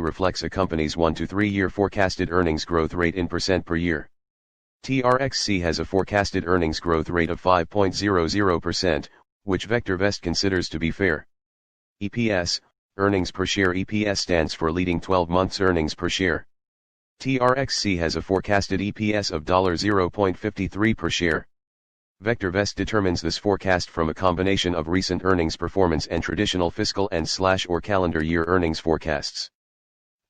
reflects a company's 1 to 3 year forecasted earnings growth rate in percent per year. TRXC has a forecasted earnings growth rate of 5.00%, which VectorVest considers to be fair. EPS, earnings per share. EPS stands for leading 12 months earnings per share. TRXC has a forecasted EPS of $0.53 per share. VectorVest determines this forecast from a combination of recent earnings performance and traditional fiscal and/or calendar year earnings forecasts.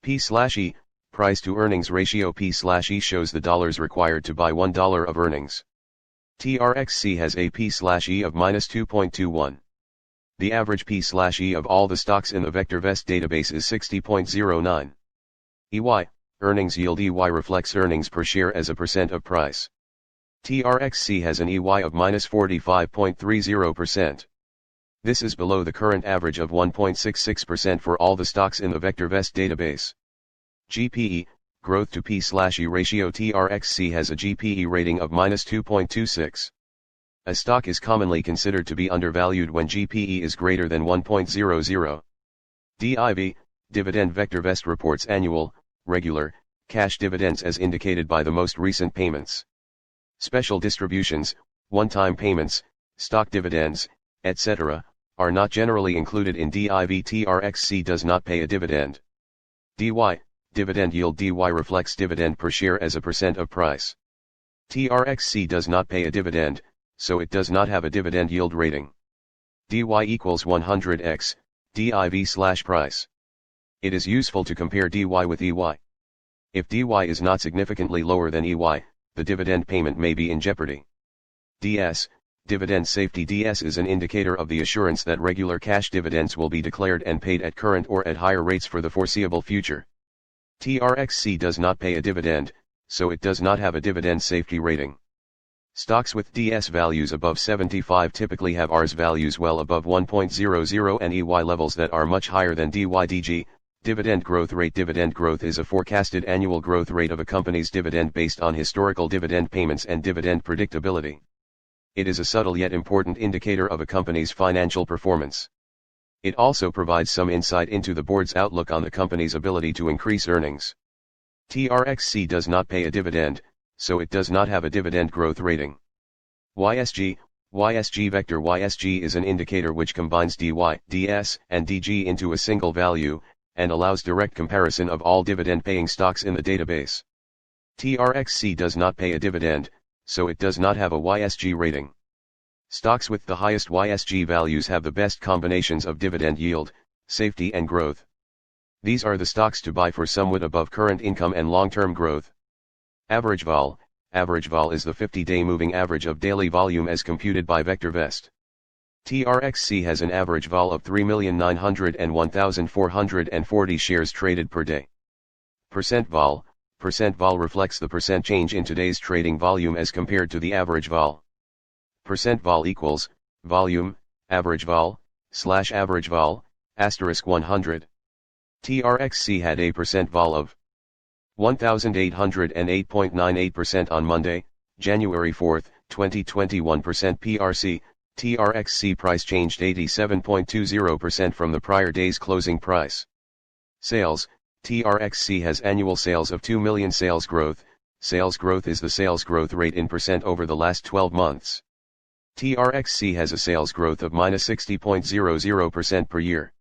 P/E, price to earnings ratio. P/E shows the dollars required to buy $1 of earnings. TRXC has a P/E of -2.21. The average P/E of all the stocks in the VectorVest database is 60.09. EY, earnings yield. EY reflects earnings per share as a percent of price. TRXC has an EY of -45.30%. This is below the current average of 1.66% for all the stocks in the VectorVest database. GPE, growth to P/E ratio. TRXC has a GPE rating of -2.26. A stock is commonly considered to be undervalued when GPE is greater than 1.00. DIV, dividend. VectorVest reports annual, regular, cash dividends as indicated by the most recent payments. Special distributions, one-time payments, stock dividends, etc., are not generally included in DIV. TRXC does not pay a dividend. DY, dividend yield. DY reflects dividend per share as a percent of price. TRXC does not pay a dividend, so it does not have a dividend yield rating. DY equals 100x, DIV/price. It is useful to compare DY with EY. If DY is not significantly lower than EY, the dividend payment may be in jeopardy. DS, dividend safety. DS is an indicator of the assurance that regular cash dividends will be declared and paid at current or at higher rates for the foreseeable future. TRXC does not pay a dividend, so it does not have a dividend safety rating. Stocks with DS values above 75 typically have RS values well above 1.00 and EY levels that are much higher than DYDG. Dividend growth rate. Dividend growth is a forecasted annual growth rate of a company's dividend based on historical dividend payments and dividend predictability. It is a subtle yet important indicator of a company's financial performance. It also provides some insight into the board's outlook on the company's ability to increase earnings. TRXC does not pay a dividend, so it does not have a dividend growth rating. YSG, YSG vector. YSG is an indicator which combines DY, DS, and DG into a single value, and allows direct comparison of all dividend-paying stocks in the database. TRXC does not pay a dividend, so it does not have a YSG rating. Stocks with the highest YSG values have the best combinations of dividend yield, safety and growth. These are the stocks to buy for somewhat above current income and long-term growth. Average vol. Average vol is the 50-day moving average of daily volume as computed by VectorVest. TRXC has an average vol of 3,901,440 shares traded per day. Percent vol. Percent vol reflects the percent change in today's trading volume as compared to the average vol. Percent vol equals, volume, average vol, /average vol, *100. TRXC had a percent vol of 1,808.98% on Monday, January 4, 2021. PRC, TRXC price changed 87.20% from the prior day's closing price. Sales, TRXC has annual sales of 2 million. Sales growth. Sales growth is the sales growth rate in percent over the last 12 months. TRXC has a sales growth of -60.00% per year.